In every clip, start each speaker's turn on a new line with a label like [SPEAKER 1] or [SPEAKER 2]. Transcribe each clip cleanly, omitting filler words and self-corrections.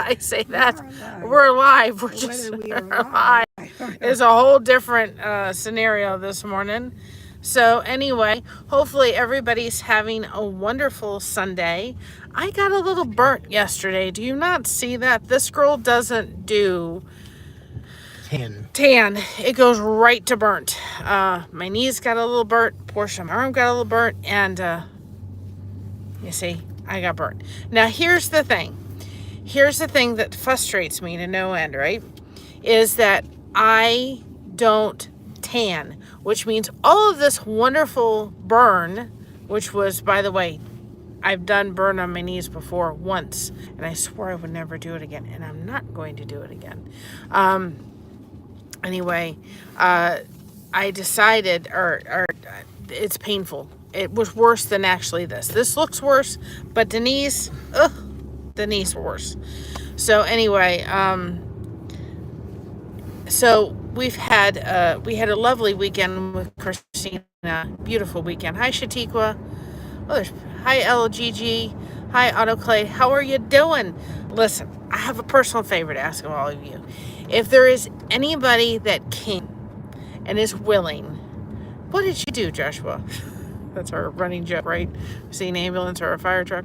[SPEAKER 1] I say that we're alive. We're just alive. It's a whole different scenario this morning. So anyway, hopefully everybody's having a wonderful Sunday. I got a little burnt yesterday. Do you not see that? This girl doesn't do tan. It goes right to burnt. My knees got a little burnt. Portion of my arm got a little burnt. And you see, I got burnt. Now here's the thing. Here's the thing that frustrates me to no end, right? Is that I don't tan, which means all of this wonderful burn, which was, by the way, I've done burn on my knees before once, and I swore I would never do it again, and I'm not going to do it again. Anyway, I decided, or it's painful. It was worse than actually this. This looks worse, but Denise, Denise worse. So anyway, so we had a lovely weekend with Christina. Beautiful weekend. Hi Shatiqua. Hi LGG. Hi Autoclay. How are you doing? Listen, I have a personal favor to ask of all of you. If there is anybody that came and is willing, what did you do, Joshua? That's our running joke, right? See an ambulance or a fire truck.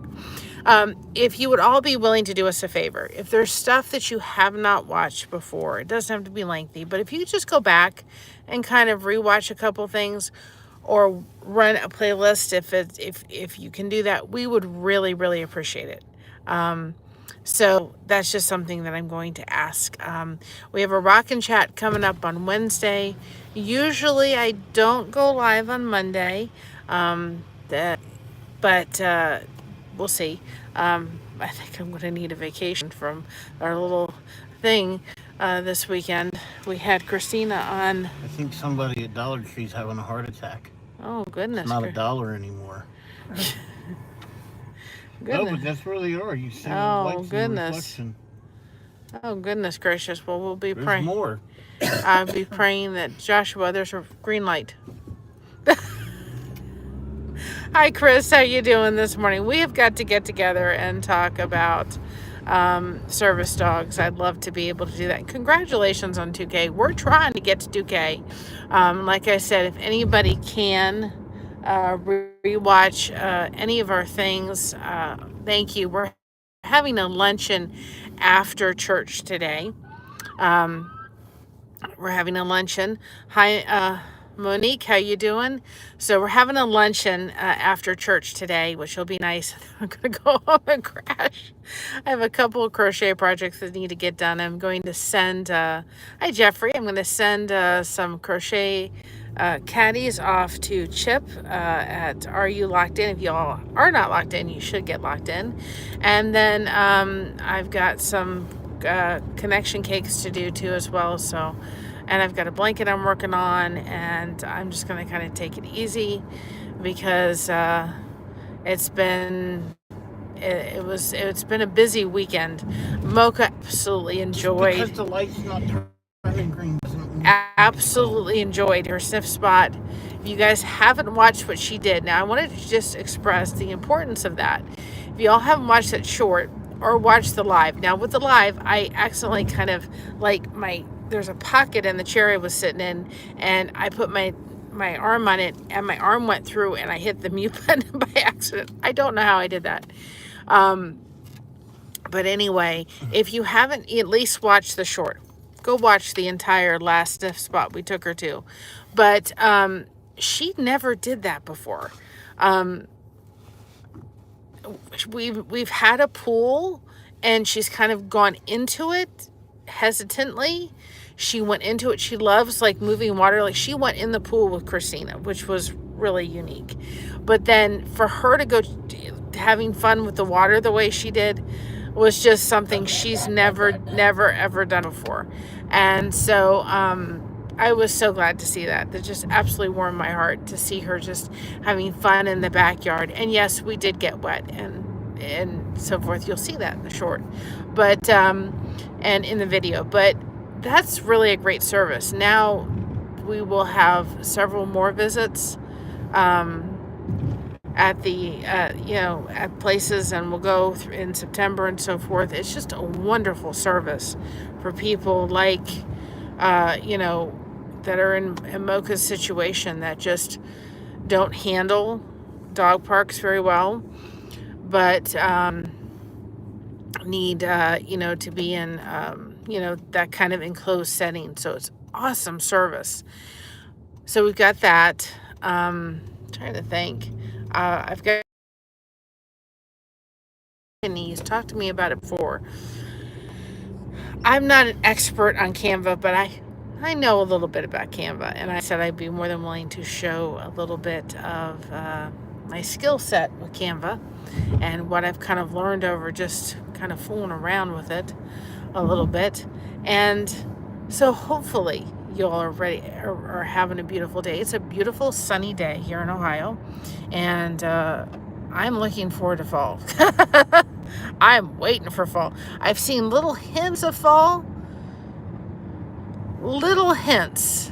[SPEAKER 1] If you would all be willing to do us a favor, if there's stuff that you have not watched before, it doesn't have to be lengthy, but if you just go back and kind of rewatch a couple things or run a playlist, if you can do that, we would really, really appreciate it. So that's just something that I'm going to ask. We have a Rockin' Chat coming up on Wednesday. Usually I don't go live on Monday, but we'll see. I think I'm going to need a vacation from our little thing this weekend. We had Christina on.
[SPEAKER 2] I think somebody at Dollar Tree's having a heart attack.
[SPEAKER 1] Oh, goodness.
[SPEAKER 2] It's not $1 anymore. No, but that's where they are. You see the lights in the reflection.
[SPEAKER 1] Oh, goodness gracious. Well, we'll be praying.
[SPEAKER 2] There's more.
[SPEAKER 1] I'll be praying that Joshua, there's a green light. Hi, Chris. How you doing this morning? We have got to get together and talk about service dogs. I'd love to be able to do that. Congratulations on 2K. We're trying to get to 2K. Like I said, if anybody can rewatch any of our things, thank you. We're having a luncheon after church today. We're having a luncheon. Hi, Monique, how you doing? So we're having a luncheon after church today, which will be nice. I'm going to go home and crash. I have a couple of crochet projects that need to get done. I'm going to send, hi Jeffrey, I'm going to send some crochet caddies off to Chip at Are You Locked In? If y'all are not locked in, you should get locked in. And then I've got some connection cakes to do too as well. So, and I've got a blanket I'm working on, and I'm just going to kind of take it easy because it's been a busy weekend. Mocha absolutely enjoyed.
[SPEAKER 2] Because the light's not turning green.
[SPEAKER 1] Absolutely enjoyed her sniff spot. If you guys haven't watched what she did, now I wanted to just express the importance of that. If you all haven't watched that short or watched the live, now with the live, I accidentally kind of there's a pocket in the chair I was sitting in, and I put my arm on it, and my arm went through, and I hit the mute button by accident. I don't know how I did that. But anyway, if you haven't at least watched the short, go watch the entire last sniff spot we took her to. But she never did that before. We've had a pool, and she's kind of gone into it hesitantly. She went into it. She loves moving water. She went in the pool with Christina, which was really unique. But then for her to go having fun with the water the way she did was just something she's never ever done before. And so I was so glad to see that. That just absolutely warmed my heart to see her just having fun in the backyard. And yes, we did get wet and so forth. You'll see that in the short, but and in the video. But that's really a great service. Now we will have several more visits at the, at places, and we'll go in September and so forth. It's just a wonderful service for people like, that are in Mocha's situation, that just don't handle dog parks very well, but need, to be in, that kind of enclosed setting. So it's awesome service. So we've got that. Trying to think. I've got He's talked to me about it before. I'm not an expert on Canva, but I know a little bit about Canva, and I said I'd be more than willing to show a little bit of my skill set with Canva and what I've kind of learned over just kind of fooling around with it a little bit. And so hopefully you all are ready or having a beautiful day. It's a beautiful sunny day here in Ohio, and I'm looking forward to fall. I'm waiting for fall. I've seen little hints of fall. Little hints.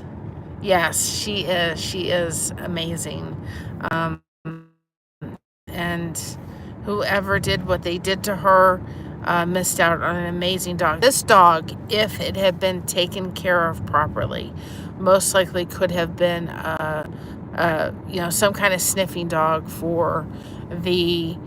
[SPEAKER 1] Yes, she is. She is amazing. And whoever did what they did to her missed out on an amazing dog. This dog, if it had been taken care of properly, most likely could have been, some kind of sniffing dog for the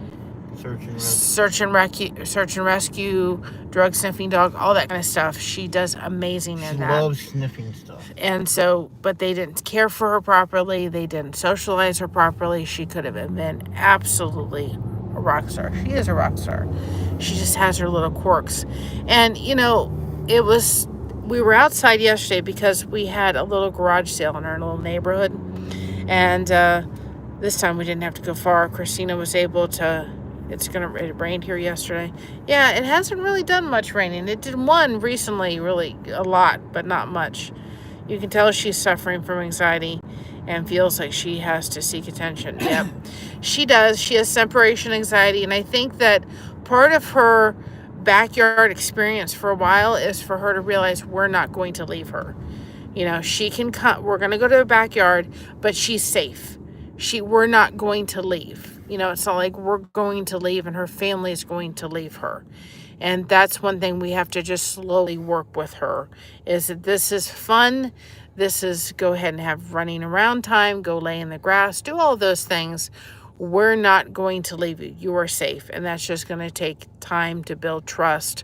[SPEAKER 1] search and rescue, drug sniffing dog, all that kind of stuff. She does amazing in that. She
[SPEAKER 2] loves sniffing stuff.
[SPEAKER 1] And so, but they didn't care for her properly. They didn't socialize her properly. She could have been absolutely a rock star. She is a rock star. She just has her little quirks. And, we were outside yesterday because we had a little garage sale in our little neighborhood. And this time we didn't have to go far. Christina was able to. It rained here yesterday. Yeah, it hasn't really done much raining. It did one recently, really a lot, but not much. You can tell she's suffering from anxiety and feels like she has to seek attention. Yep, she does. She has separation anxiety, and I think that part of her backyard experience for a while is for her to realize we're not going to leave her. She can come. We're going to go to the backyard, but she's safe. We're not going to leave. It's not like we're going to leave and her family is going to leave her. And that's one thing we have to just slowly work with her, is that this is fun. This is go ahead and have running around time, go lay in the grass, do all those things. We're not going to leave you. You are safe. And that's just going to take time to build trust